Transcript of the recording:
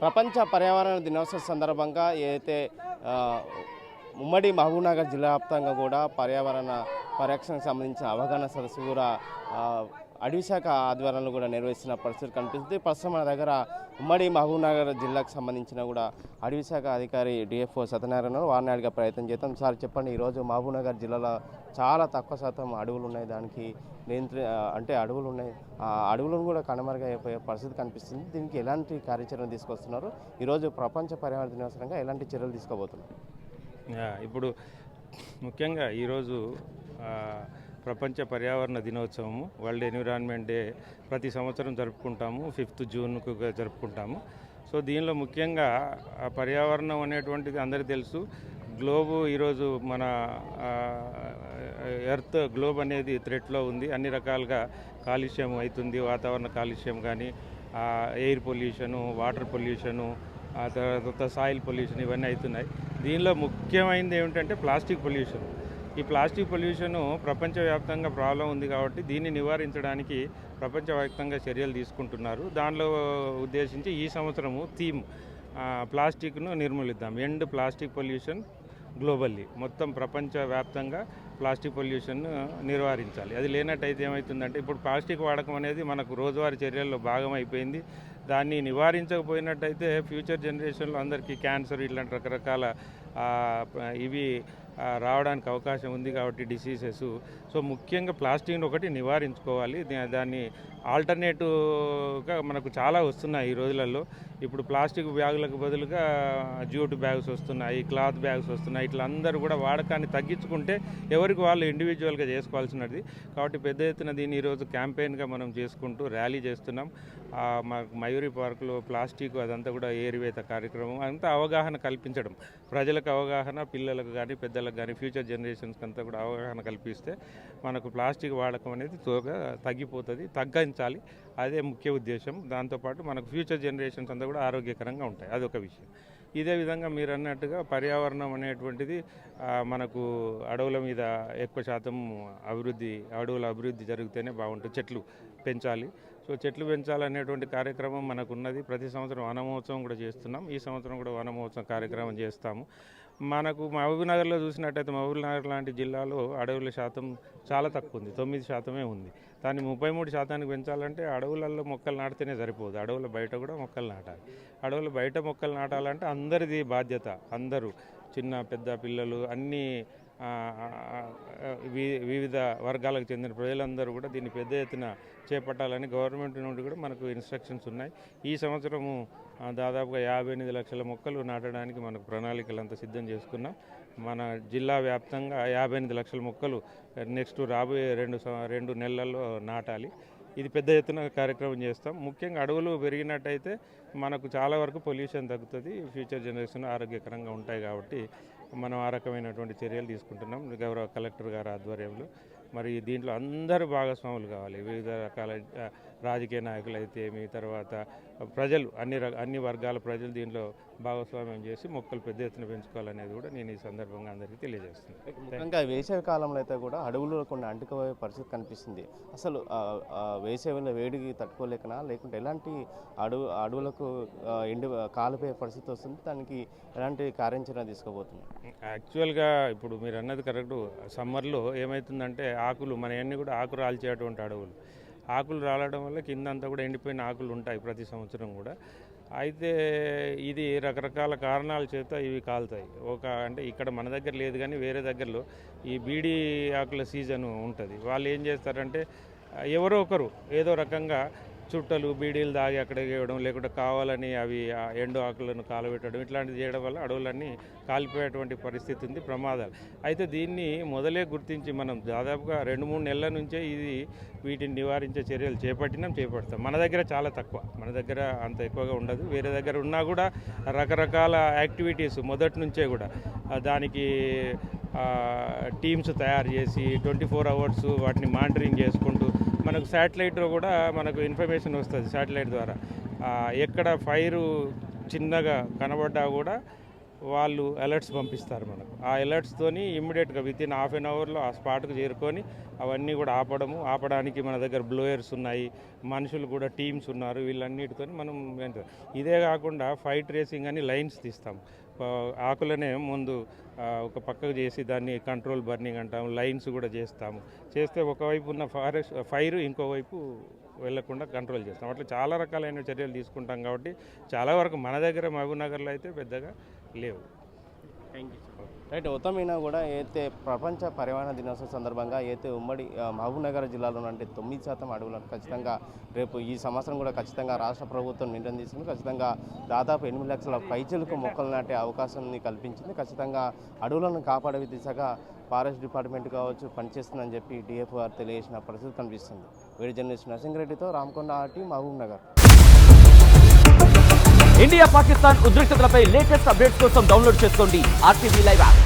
ప్రపంచ పర్యావరణ దినోత్సవం సందర్భంగా ఏదైతే ఆ, ఉమ్మడి మహబూబ్నగర్ జిల్లా వ్యాప్తంగా కూడా పర్యావరణ పరిరక్షణకు సంబంధించిన అవగాహన సదస్సు కూడా అడవి శాఖ ఆధ్వర్యంలో కూడా నిర్వహిస్తున్న పరిస్థితి కనిపిస్తుంది. ప్రస్తుతం మన దగ్గర ఉమ్మడి మహబూబ్నగర్ జిల్లాకు సంబంధించిన కూడా అడవి శాఖ అధికారి డిఎఫ్ఓ సత్యనారాయణ వారిని అడిగే ప్రయత్నం చేద్దాం. సార్ చెప్పండి, ఈరోజు మహబూబ్నగర్ జిల్లాలో చాలా తక్కువ శాతం అడవులు ఉన్నాయి, దానికి అంటే అడవులు ఉన్నాయి, ఆ అడవులను కూడా కనుమరుగైపోయే పరిస్థితి కనిపిస్తుంది. దీనికి ఎలాంటి కార్యాచరణ తీసుకొస్తున్నారు? ఈరోజు ప్రపంచ పర్యావరణ దినోత్సవంగా ఎలాంటి చర్యలు తీసుకోబోతున్నారు? ఇప్పుడు ముఖ్యంగా ఈరోజు ప్రపంచ పర్యావరణ దినోత్సవము, వరల్డ్ ఎన్విరాన్మెంట్ డే ప్రతి సంవత్సరం జరుపుకుంటాము. 5th జూన్కు జరుపుకుంటాము. సో దీనిలో ముఖ్యంగా పర్యావరణం అనేటువంటిది అందరికీ తెలుసు. గ్లోబు ఈరోజు మన ఎర్త్ గ్లోబ్ అనేది థ్రెట్లో ఉంది. అన్ని రకాలుగా కాలుష్యం అవుతుంది. వాతావరణ కాలుష్యం కానీ, ఎయిర్ పొల్యూషను, వాటర్ పొల్యూషను, ఆ తర్వాత సాయిల్ పొల్యూషన్ ఇవన్నీ అవుతున్నాయి. దీనిలో ముఖ్యమైనది ఏమిటంటే ప్లాస్టిక్ పొల్యూషన్. ఈ ప్లాస్టిక్ పొల్యూషను ప్రపంచవ్యాప్తంగా ప్రాబ్లం ఉంది కాబట్టి దీన్ని నివారించడానికి ప్రపంచవ్యాప్తంగా చర్యలు తీసుకుంటున్నారు. దానిలో ఉద్దేశించి ఈ సంవత్సరము థీమ్ ప్లాస్టిక్ను నిర్మూలిద్దాం, ఎండ్ ప్లాస్టిక్ పొల్యూషన్ గ్లోబల్లీ. మొత్తం ప్రపంచవ్యాప్తంగా ప్లాస్టిక్ పొల్యూషన్ నివారించాలి. అది లేనట్టయితే ఏమవుతుందంటే, ఇప్పుడు ప్లాస్టిక్ వాడకం అనేది మనకు రోజువారీ చర్యల్లో భాగం అయిపోయింది. దాన్ని నివారించకపోయినట్టయితే ఫ్యూచర్ జనరేషన్లో అందరికీ క్యాన్సర్ ఇట్లాంటి రకరకాల ఇవి రావడానికి అవకాశం ఉంది కాబట్టి డిసీజెస్. సో ముఖ్యంగా ప్లాస్టిక్ని ఒకటి నివారించుకోవాలి. దాన్ని ఆల్టర్నేటివ్గా మనకు చాలా వస్తున్నాయి ఈ రోజులలో. ఇప్పుడు ప్లాస్టిక్ బ్యాగులకు బదులుగా జ్యూట్ బ్యాగ్స్ వస్తున్నాయి, క్లాత్ బ్యాగ్స్ వస్తున్నాయి. ఇట్లా అందరూ కూడా వాడకాన్ని తగ్గించుకుంటే ఎవరికి వాళ్ళు ఇండివిజువల్గా చేసుకోవాల్సినది. కాబట్టి పెద్ద ఎత్తున దీన్ని ఈరోజు క్యాంపెయిన్గా మనం చేసుకుంటూ ర్యాలీ చేస్తున్నాం. మయూరి పార్కులో ప్లాస్టిక్ అదంతా కూడా ఏరివేత కార్యక్రమం, అంతా అవగాహన కల్పించడం, ప్రజలకు అవగాహన, పిల్లలకు కానీ పెద్దలకు కానీ ఫ్యూచర్ జనరేషన్స్కి అంతా కూడా అవగాహన కల్పిస్తే మనకు ప్లాస్టిక్ వాడకం అనేది త్వరగా తగ్గిపోతుంది, తగ్గించాలి. అదే ముఖ్య ఉద్దేశం. దాంతోపాటు మనకు ఫ్యూచర్ జనరేషన్స్ అంతా కూడా ఆరోగ్యకరంగా ఉంటాయి. అదొక విషయం. ఇదే విధంగా మీరు అన్నట్టుగా పర్యావరణం అనేటువంటిది మనకు అడవుల మీద ఎక్కువ శాతం అడవుల అభివృద్ధి జరిగితేనే బాగుంటుంది. చెట్లు పెంచాలి. సో చెట్లు పెంచాలనేటువంటి కార్యక్రమం మనకు ఉన్నది. ప్రతి సంవత్సరం వన మహోత్సవం కూడా చేస్తున్నాం. ఈ సంవత్సరం కూడా వన మహోత్సవం కార్యక్రమం చేస్తాము. మనకు మహబూబ్నగర్లో చూసినట్టయితే మహబూబ్నగర్ లాంటి జిల్లాలో అడవుల శాతం చాలా తక్కువ ఉంది, 9% ఉంది. దాన్ని 33% పెంచాలంటే అడవులలో మొక్కలు నాటితేనే సరిపోదు, అడవుల బయట కూడా మొక్కలు నాటాలి. అడవుల బయట మొక్కలు నాటాలంటే అందరిది బాధ్యత. అందరూ చిన్న పెద్ద పిల్లలు అన్నీ వివిధ వర్గాలకు చెందిన ప్రజలందరూ కూడా దీన్ని పెద్ద ఎత్తున చేపట్టాలని గవర్నమెంట్ నుండి కూడా మనకు ఇన్స్ట్రక్షన్స్ ఉన్నాయి. ఈ సంవత్సరము దాదాపుగా 58 లక్షల మొక్కలు నాటడానికి మనకు ప్రణాళికలంతా సిద్ధం చేసుకున్నాం. మన జిల్లా వ్యాప్తంగా 58 లక్షల మొక్కలు నెక్స్ట్ రాబోయే 2 నెలల్లో నాటాలి. ఇది పెద్ద ఎత్తున కార్యక్రమం చేస్తాం. ముఖ్యంగా అడవులు పెరిగినట్టయితే మనకు చాలా వరకు పొల్యూషన్ తగ్గుతుంది, ఫ్యూచర్ జనరేషన్ ఆరోగ్యకరంగా ఉంటాయి. కాబట్టి మనం ఆ రకమైనటువంటి చర్యలు తీసుకుంటున్నాం గౌరవ కలెక్టర్ గారి ఆధ్వర్యంలో. మరి దీంట్లో అందరూ భాగస్వాములు కావాలి. వివిధ రకాల రాజకీయ నాయకులు అయితే తర్వాత ప్రజలు, అన్ని వర్గాల ప్రజలు దీంట్లో భాగస్వామ్యం చేసి మొక్కలు పెద్ద ఎత్తున పెంచుకోవాలనేది కూడా నేను ఈ సందర్భంగా అందరికీ తెలియజేస్తున్నాను. ముఖ్యంగా వేసవి కాలంలో అయితే కూడా అడవుల్లో కొన్ని అంటుకుపోయే పరిస్థితి కనిపిస్తుంది. అసలు వేసవిలో వేడికి తట్టుకోలేకనా, లేకుంటే ఎలాంటి అడవులకు కాలిపోయే పరిస్థితి వస్తుంది? దానికి ఎలాంటి కార్యాచరణ తీసుకోబోతున్నారు? యాక్చువల్గా ఇప్పుడు మీరు అన్నది కరెక్ట్. సమ్మర్లో ఏమవుతుందంటే ఆకులు మనవన్నీ కూడా ఆకు రాల్చేటువంటి అడవులు, ఆకులు రాలడం వల్ల కింద అంతా కూడా ఎండిపోయిన ఆకులు ఉంటాయి ప్రతి సంవత్సరం కూడా. అయితే ఇది రకరకాల కారణాల చేత ఇవి కాలుతాయి. అంటే ఇక్కడ మన దగ్గర లేదు కానీ వేరే దగ్గరలో ఈ బీడీ ఆకుల సీజన్ ఉంటుంది. వాళ్ళు ఏం చేస్తారంటే ఎవరో ఒకరు ఏదో రకంగా చుట్టలు బీడీలు దాగి అక్కడ వేయడం, లేకుంటే కావాలని అవి ఎండు ఆకులను కాలబెట్టడం, ఇట్లాంటివి చేయడం వల్ల అడవులన్నీ కాలిపోయేటువంటి పరిస్థితి ఉంది, ప్రమాదాలు. అయితే దీన్ని మొదలే గుర్తించి మనం దాదాపుగా 2-3 నెలల నుంచే వీటిని నివారించే చర్యలు చేపడతాం. మన దగ్గర చాలా తక్కువ, మన దగ్గర అంత ఎక్కువగా ఉండదు. వేరే దగ్గర ఉన్నా కూడా రకరకాల యాక్టివిటీస్ మొదటి నుంచే కూడా దానికి టీమ్స్ తయారు చేసి 24 hours వాటిని మానిటరింగ్ చేసుకుంటూ మనకు శాటిలైట్లో కూడా మనకు ఇన్ఫర్మేషన్ వస్తుంది. శాటిలైట్ ద్వారా ఎక్కడ ఫైరు చిన్నగా కనబడ్డా కూడా వాళ్ళు అలర్ట్స్ పంపిస్తారు మనకు. ఆ అలర్ట్స్తోని ఇమ్మీడియట్గా వితిన్ హాఫ్ అన్ అవర్లో ఆ స్పాట్కి చేరుకొని అవన్నీ కూడా ఆపడానికి మన దగ్గర బ్లోయర్స్ ఉన్నాయి, మనుషులు కూడా టీమ్స్ ఉన్నారు. వీళ్ళన్నిటితో మనం ఇదే కాకుండా ఫైట్ రేసింగ్ అని లైన్స్ తీస్తాం. ఆకులనే ముందు ఒక పక్కకు చేసి దాన్ని కంట్రోల్ బర్నింగ్ అంటాం, లైన్స్ కూడా చేస్తే ఒకవైపు ఉన్న ఫైర్ ఇంకోవైపు వెళ్లకుండా కంట్రోల్ చేస్తాం. అట్లా చాలా రకాలైన చర్యలు తీసుకుంటాం కాబట్టి చాలా వరకు మన దగ్గర మహబూబ్నగర్లో అయితే పెద్దగా లేవు. రైట్. మొత్తం మీద కూడా అయితే ప్రపంచ పర్యావరణ దినోత్సవం సందర్భంగా అయితే ఉమ్మడి మహబూబ్నగర్ జిల్లాలో అంటే 9% అడవులను ఖచ్చితంగా రేపు ఈ సంవత్సరం కూడా ఖచ్చితంగా రాష్ట్ర ప్రభుత్వం నిర్ణయం తీసుకుంది. ఖచ్చితంగా దాదాపు 8 లక్షల పైచలకు మొక్కలు నాటే అవకాశాన్ని కల్పించింది. ఖచ్చితంగా అడవులను కాపాడే దిశగా ఫారెస్ట్ డిపార్ట్మెంట్ కావచ్చు పనిచేస్తుందని చెప్పి డిఎఫ్ గారు తెలియజేసిన పరిస్థితి కనిపిస్తుంది. వీడియో జర్నలిస్ట్ నరసింహారెడ్డితో రామకొండ ఆర్టీ మహబూబ్నగర్. ఇండియా పాకిస్తాన్ ఉద్రిక్తతలపై లేటెస్ట్ అప్డేట్స్ కోసం డౌన్లోడ్ చేసుకోండి RTV లైవ్ యాప్.